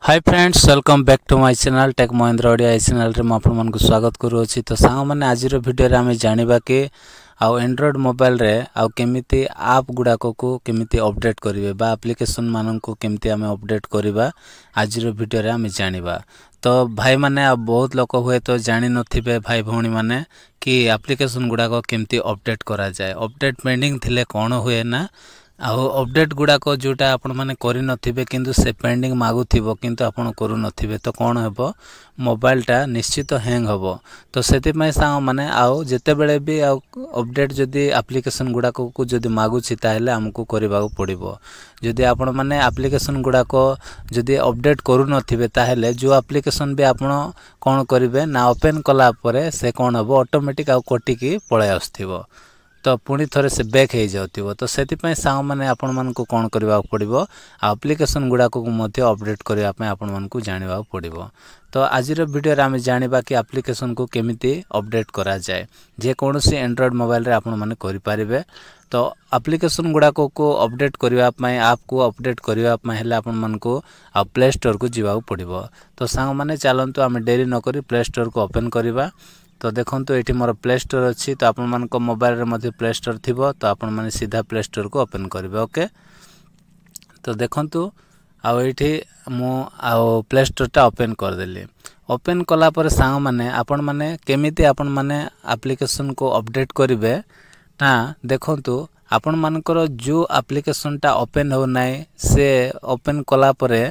Hi friends welcome back to my channel tech Mahendra Odia channel रे मैं आपन को स्वागत करूँगी। तो सांग मैंने आज वीडियो रे आमे जानिबा कि आउ एंड्रॉइड मोबाइल रे आउ केमिति ऐप गुडा को केमिति अपडेट करिवे बा एप्लीकेशन मानन को केमिति आमे अपडेट करिबा आज वीडियो रे आमे जानिबा। तो भाई माने आ बहुत लोक हुए तो जानि नथिबे भाई भौणी माने कि एप्लीकेशन गुडा को केमिति अपडेट करा जाए। अपडेट पेंडिंग थिले कोन हुए ना आउ अपडेट गुडा को जोटा आपण माने करि नथिबे किंतु से पेंडिंग मागु थिबो किंतु आपण करू नथिबे तो कोन हेबो मोबाइलटा निश्चित हैंग हेबो। तो सेति पय सांग माने आउ जेते बेले भी आउ अपडेट जदी एप्लीकेशन गुडा को जदी मागु छि ताहेले हमकु करिबाउ पड़िबो। जदी आपण माने एप्लीकेशन गुडा को जदी अपडेट करू नथिबे ताहेले जो एप्लीकेशन भी आपण कोन करिवे ना ओपन कला परे से कोन हेबो ऑटोमेटिक आउ कटि की पळे आस्थिबो तो पुणी थरे से बैक हो जाउथिबो। तो सेति पय सांग माने आपण मन को कोन करबा पड़िबो एप्लीकेशन गुडा को मध्य अपडेट करबा पय आपण मन को जानिबा पड़िबो। तो आज वीडियो रे आमे जानिबा कि एप्लीकेशन को केमिति अपडेट करा जाए जे कोनोसी एंड्रॉइड मोबाइल रे आपण माने करि पारिबे। तो एप्लीकेशन गुडा को अपडेट करबा पय ऐप को अपडेट करबा पय हला आपण मन को प्ले स्टोर को जिबा पड़िबो। तो सांग माने चलंतु आमे देरी न करी प्ले स्टोर को ओपन करबा। तो देखंतु एठी मोर प्ले स्टोर अछि तो आपण मन को मोबाइल रे मध्ये प्ले स्टोर थिबो तो आपण माने सीधा प्ले स्टोर को ओपन करबे। ओके तो देखंतु आ एठी मु आ प्ले स्टोर टा ओपन कर देली। ओपन कला पर सांग माने आपण माने केमिति आपण माने एप्लीकेशन को अपडेट करिवे ना देखंतु आपण मानकर जो एप्लीकेशन टा ओपन हो नाय से ओपन कला परे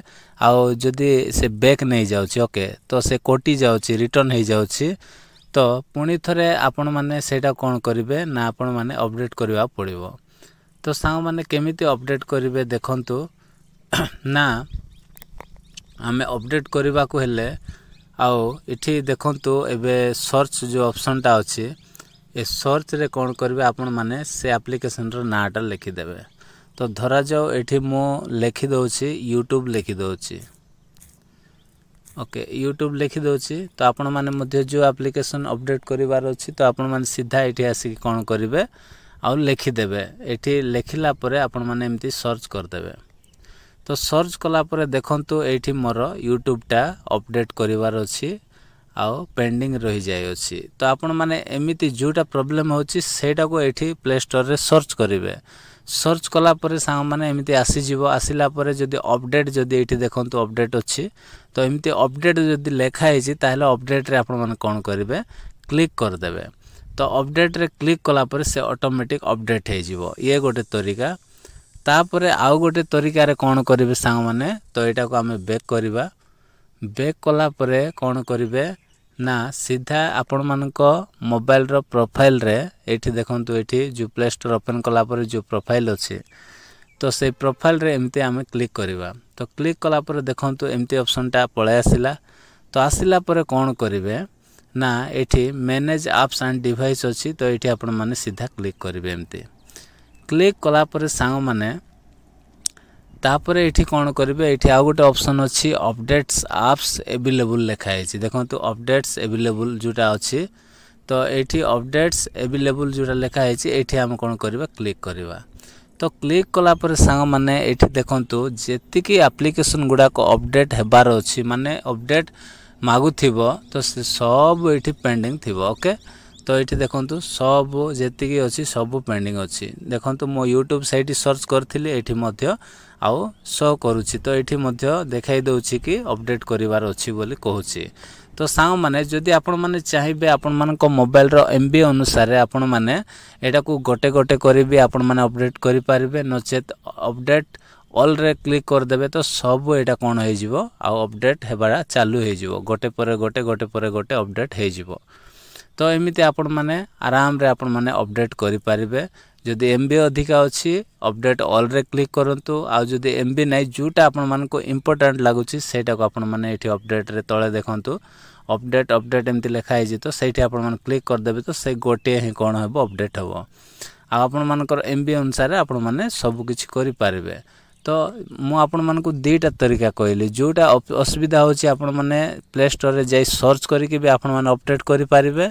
आ जदी से बैक नहीं जाउची ओके तो से कोटी जाउची रिटर्न हे जाउची तो पुणी थरे आपण माने सेटा कोन करिवे ना आपण माने अपडेट करबा पड़िबो। तो सांग माने केमिति अपडेट करिवे देखंतु ना हमें अपडेट करबा को हेले आउ इठी देखंतु एबे सर्च जो ऑप्शन टा अछि ए सर्च रे कोन करबे आपण माने से एप्लीकेशन रो नाटा लिखि देबे। तो धरा जाओ एठी मो लिखि दोछि यूट्यूब लिखि दोछि ओके यूट्यूब लिखि दोछि। तो आपण माने मध्ये जो एप्लीकेशन अपडेट करिवार अछि तो आपण माने सीधा एठी आसी कोन करिवे आ लिखि देबे। एठी लिखिला परे आपण माने एम्ति सर्च कर देबे। तो सर्च कला परे देखंतु एठी मोर यूट्यूब टा अपडेट करिवार अछि आ पेंडिंग रहि जाय अछि। तो आपण माने एमिति जोटा प्रॉब्लम होछि सेटा को एठी प्ले स्टोर रे सर्च करिवे। सर्च कला परे सांग माने एमिति आसी जिवो। आसिला परे जदी अपडेट जदी एठी देखंतु अपडेट अछि तो एमिति अपडेट जदी लेखा हिछि ताहेले अपडेट रे आपण माने कोन करिवे क्लिक कर देबे। तो अपडेट रे क्लिक कला परे से ऑटोमेटिक अपडेट हे जिवो। ये गोटे तरीका। तापरे आउ गोटे तरीका रे कोन करिवे सांग माने तो एटा को हमें बैक करिवा। बैक कला परे कोन करिवे ना सीधा आपण मानको मोबाइल रो प्रोफाइल रे एठी देखंतु एठी जो प्ले स्टोर ओपन कला परे जो प्रोफाइल अछि तो से प्रोफाइल रे एमते हमें क्लिक करिवा। तो क्लिक कला परे देखंतु एमते ऑप्शन टा पळे आसिला। तो आसिला परे कोन करिवे ना एठी मैनेज एप्स एंड डिवाइस अछि तो एठी आपण माने सीधा क्लिक करिवे। एमते क्लिक कला परे सांग माने तापरे एठी कोन करिवे एठी आ गोटे ऑप्शन अछि अपडेट्स एप्स अवेलेबल लिखा है देखंतु अपडेट्स अवेलेबल जोटा अछि तो एठी अपडेट्स अवेलेबल जोटा लिखा है एठी हम कोन करिवा क्लिक करिवा। तो क्लिक कला पर सांग माने एठी देखंतु जेतिकी एप्लीकेशन गुडा को अपडेट हेबार अछि माने अपडेट मागु थिबो तो से सब एठी पेंडिंग थिबो। ओके तो एठी देखंतु सब जेतिकी अछि सब पेंडिंग अछि। देखंतु मो YouTube साइट सर्च करथिले एठी मध्य आउ शो करूछि तो एठी मध्य देखाई दोछि कि अपडेट करिवार अछि बोली कहूछि। तो सांग माने जदि आपण माने चाहिबे आपण मान को मोबाइल रो एमबी अनुसार आपण माने एटा को गोटे गोटे करी भी आपण माने अपडेट करि पारिबे नचेत अपडेट ऑल रे क्लिक कर देबे तो सब एटा कोन हे जिवो आ अपडेट हेबारा चालू हे जिवो गोटे परे गोटे अपडेट हे जिवो। तो एमिति आपण माने आराम रे आपण माने अपडेट करि पारिबे। जदि एमबी अधिका अछि अपडेट ऑल रे क्लिक करंतु आ जदि एमबी नै जोटा आपण मान को इंपोर्टेंट लागुछि सेटा को आपण माने एठी अपडेट रे तळे देखंतु अपडेट एमति लेखा है तो सेठी आपण मान क्लिक कर देबे तो से गोटे ही कोन हेबो अपडेट हेबो आ आपण मानकर एमबी अनुसार आपण माने सब किछि करि पारिबे। तो मु आपण मान को दुईटा तरीका कहली जोटा असुविधा होछि आपण माने प्ले स्टोर रे जाई सर्च करिके भी आपण माने अपडेट करि पारिबे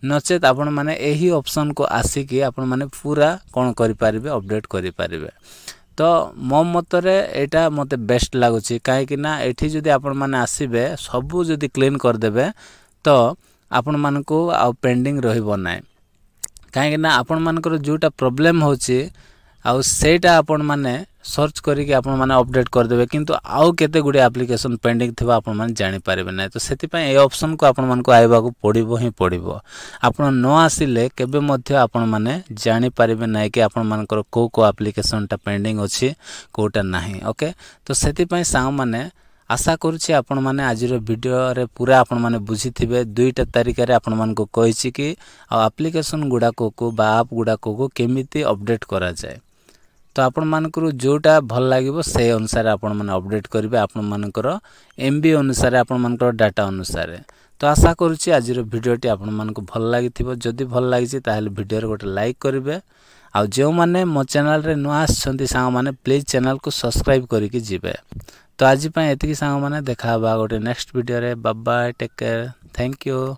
नचेत आपण माने एही ऑप्शन को आसी कि आपण माने पूरा कोन करि पारिबे अपडेट करि पारिबे। तो मो मतरे एटा मते बेस्ट लागुची काहेकि ना एठी जदि आपण माने आसीबे सबु जदि क्लीन कर देबे तो आपण मानको आ पेंडिंग रहिबो नै काहेकि ना आपण मानकर जोटा प्रॉब्लम होची आउ सेटा आपण माने सर्च करी कि आपण माने अपडेट कर देबे किंतु आउ केते गुडी एप्लीकेशन पेंडिंग थिबा आपण माने जानि पारिबे नै तो सेति पय ए ऑप्शन को आपण मानको आइबा को पडिबो ही पडिबो आपण न आसिले केबे मध्ये आपण माने जानि पारिबे नै कि आपण मानकर को एप्लीकेशन ता पेंडिंग अछि कोटा नाही ओके तो सेति पय सांग माने आशा करूछि आपण माने आजिर वीडियो रे पूरा आपण माने बुझिथिबे 2टा तारिका रे आपण मानको कहिछि कि एप्लीकेशन गुडा को बा ऐप गुडा को केमिति अपडेट करा जाय तो आपण मानकर जोटा भल लागिबो से अनुसार आपण माने अपडेट करिवे आपण मानकर एमबी अनुसार आपण मानकर डाटा अनुसार तो आशा करूछि आजिर वीडियोटी आपण मानको भल लागिथिबो जदि भल लागिछि ताहेले वीडियो रे गोटे लाइक करिवे आ जो माने मो चैनल रे नुआ आछंती सांग माने प्लीज चैनल को सब्सक्राइब करिकि जिवे तो आज एतिकी सांग माने देखा बा गोटे नेक्स्ट वीडियो रे bye bye take care thank you.